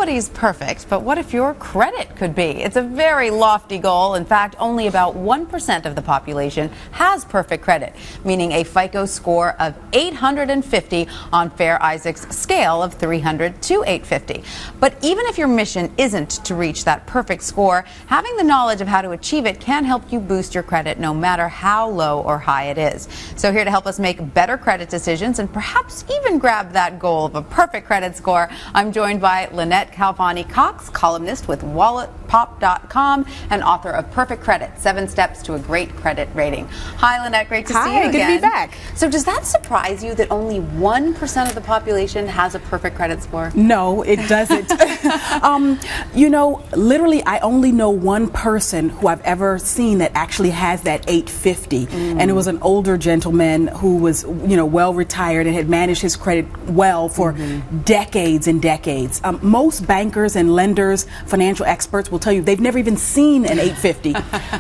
nobody's perfect, but what if your credit could be? It's a very lofty goal. In fact, only about 1% of the population has perfect credit, meaning a FICO score of 850 on Fair Isaac's scale of 300 to 850. But even if your mission isn't to reach that perfect score, having the knowledge of how to achieve it can help you boost your credit no matter how low or high it is. So here to help us make better credit decisions and perhaps even grab that goal of a perfect credit score, I'm joined by Lynnette Khalfani-Cox, columnist with walletpop.com and author of Perfect Credit, 7 Steps to a Great Credit Rating. Hi, Lynnette. Great to see you again. Good to be back. So does that surprise you that only 1% of the population has a perfect credit score? No, it doesn't. You know, literally, I only know one person who I've ever seen that actually has that 850, and it was an older gentleman who was, you know, well retired and had managed his credit well for decades and decades. Most bankers and lenders, financial experts will tell you they've never even seen an 850.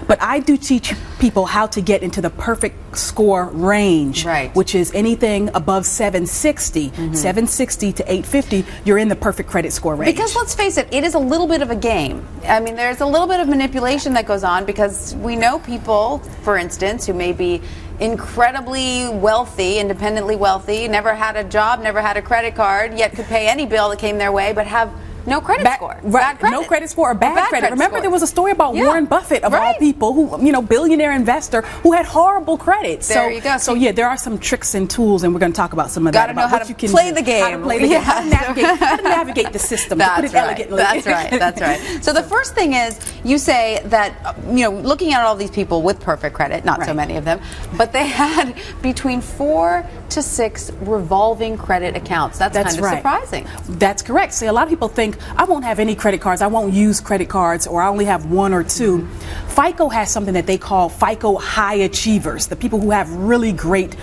But I do teach people how to get into the perfect score range, which is anything above 760. 760 to 850, you're in the perfect credit score range. Because let's face it, it is a little bit of a game. I mean, there's a little bit of manipulation that goes on because we know people, for instance, who may be incredibly wealthy, independently wealthy, never had a job, never had a credit card, yet could pay any bill that came their way, but have no credit score. Right. No credit score or bad credit. Remember, there was a story about Warren Buffett, of all people, who, you know, billionaire investor, who had horrible credit. There you go. So yeah, there are some tricks and tools, and we're going to talk about some of that. Got to know how to play the game. How to play the game. How to navigate the system. That's right. That's right. That's right. So the first thing is, you say that, you know, looking at all these people with perfect credit, not so many of them, but they had between 4 to 6 revolving credit accounts. That's kind of surprising. That's correct. See, a lot of people think, I won't have any credit cards, I won't use credit cards, or I only have 1 or 2. FICO has something that they call FICO high achievers, the people who have really great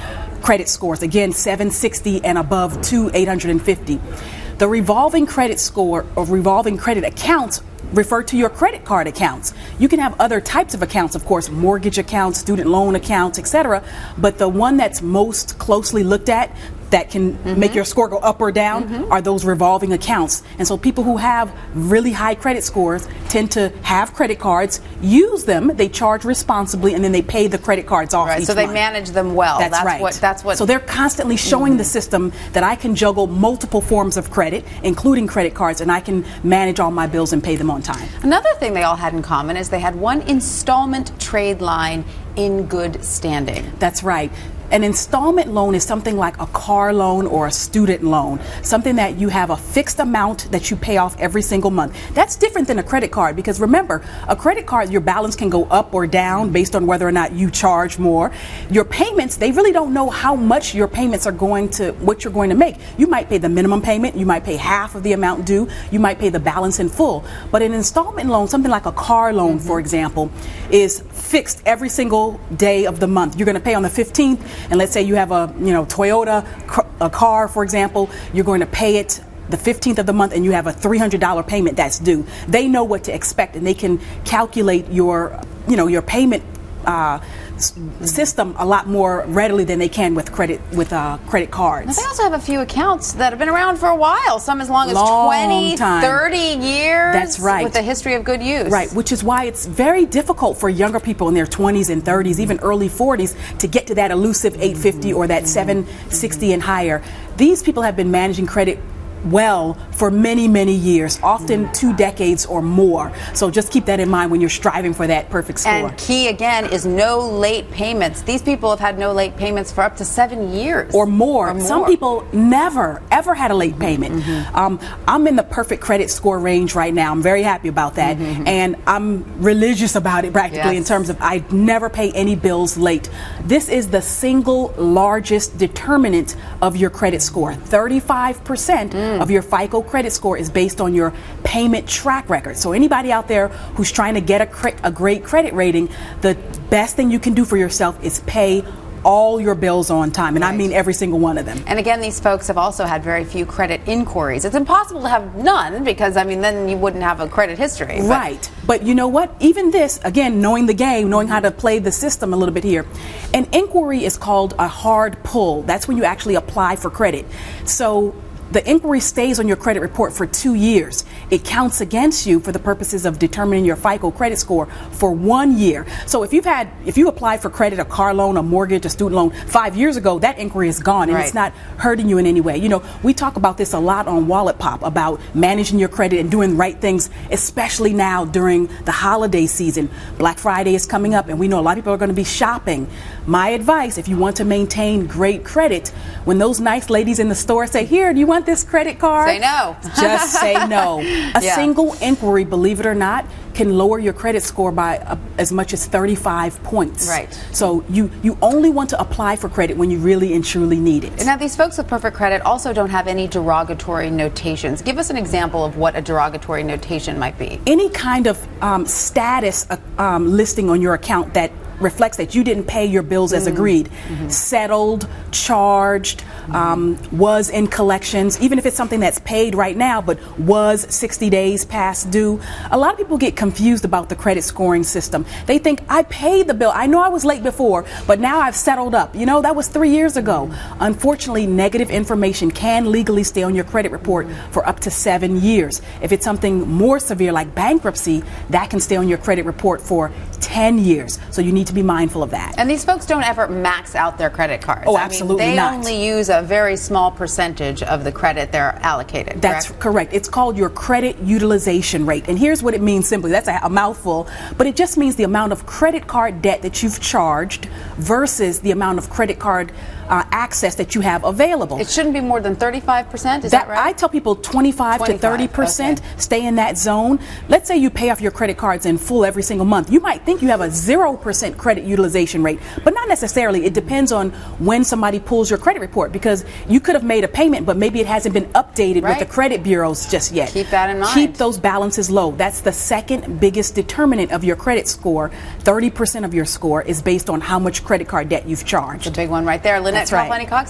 credit scores, again, 760 and above to 850. The revolving credit score or revolving credit accounts refer to your credit card accounts. You can have other types of accounts, of course, mortgage accounts, student loan accounts, etc. But the one that's most closely looked at that can make your score go up or down are those revolving accounts. And so people who have really high credit scores tend to have credit cards, use them, they charge responsibly, and then they pay the credit cards off each so they manage them well. That's right. That's what. So they're constantly showing the system that I can juggle multiple forms of credit, including credit cards, and I can manage all my bills and pay them on time. Another thing they all had in common is they had one installment trade line in good standing. That's right. An installment loan is something like a car loan or a student loan, something that you have a fixed amount that you pay off every single month. That's different than a credit card, because remember, a credit card, your balance can go up or down based on whether or not you charge more. Your payments, they really don't know how much your payments are going to, what you're going to make. You might pay the minimum payment, you might pay half of the amount due, you might pay the balance in full. But an installment loan, something like a car loan, for example, is fixed every single day of the month. You're going to pay on the 15th, and let's say you have a, you know, Toyota a car, for example, you're going to pay it the 15th of the month, and you have a $300 payment that's due. They know what to expect, and they can calculate your, you know, your payment system a lot more readily than they can with credit cards. Now, they also have a few accounts that have been around for a while, some as long as 20, 30 years. That's right. With a history of good use. Right, which is why it's very difficult for younger people in their 20s and 30s, even early 40s, to get to that elusive 850 or that 760 and higher. These people have been managing credit well for many, many years, often 2 decades or more. So just keep that in mind when you're striving for that perfect score. And key again is no late payments. These people have had no late payments for up to 7 years. Or more. Some people never, ever had a late payment. I'm in the perfect credit score range right now. I'm very happy about that. And I'm religious about it practically in terms of I never pay any bills late. This is the single largest determinant of your credit score. 35% of your FICO credit score is based on your payment track record. So anybody out there who's trying to get a great credit rating, the best thing you can do for yourself is pay all your bills on time, and I mean every single one of them. And again, these folks have also had very few credit inquiries. It's impossible to have none, because I mean then you wouldn't have a credit history. Right. But you know what? Even this, again, knowing the game, knowing how to play the system a little bit here, an inquiry is called a hard pull. That's when you actually apply for credit. So the inquiry stays on your credit report for 2 years. It counts against you for the purposes of determining your FICO credit score for 1 year. So if you applied for credit, a car loan, a mortgage, a student loan 5 years ago, that inquiry is gone, and it's not hurting you in any way. You know, we talk about this a lot on Wallet Pop, about managing your credit and doing the right things, especially now during the holiday season. Black Friday is coming up, and we know a lot of people are going to be shopping. My advice, if you want to maintain great credit, when those nice ladies in the store say, "Here, do you want this credit card?" Say no. Just say no. A single inquiry, believe it or not, can lower your credit score by as much as 35 points. Right. So you only want to apply for credit when you really and truly need it. Now, these folks with perfect credit also don't have any derogatory notations. Give us an example of what a derogatory notation might be. Any kind of status listing on your account that reflects that you didn't pay your bills as agreed, settled, charged, was in collections, even if it's something that's paid right now but was 60 days past due. A lot of people get confused about the credit scoring system. They think, I paid the bill, I know I was late before, but now I've settled up. You know, that was 3 years ago. Unfortunately, negative information can legally stay on your credit report for up to 7 years. If it's something more severe like bankruptcy, that can stay on your credit report for 10 years. So you need to be mindful of that. And these folks don't ever max out their credit cards. Oh, absolutely not. They only use a very small percentage of the credit they're allocated. That's correct. It's called your credit utilization rate. And here's what it means simply. That's a mouthful, but it just means the amount of credit card debt that you've charged versus the amount of credit card access that you have available. It shouldn't be more than 35%, is that right? I tell people 25 to 30%, stay in that zone. Let's say you pay off your credit cards in full every single month. You might think you have a 0% credit utilization rate, but not necessarily. It depends on when somebody pulls your credit report, because you could have made a payment, but maybe it hasn't been updated with the credit bureaus just yet. Keep that in mind. Keep those balances low. That's the second biggest determinant of your credit score. 30% of your score is based on how much credit card debt you've charged. It's a big one right there. Lynnette Khalfani-Cox.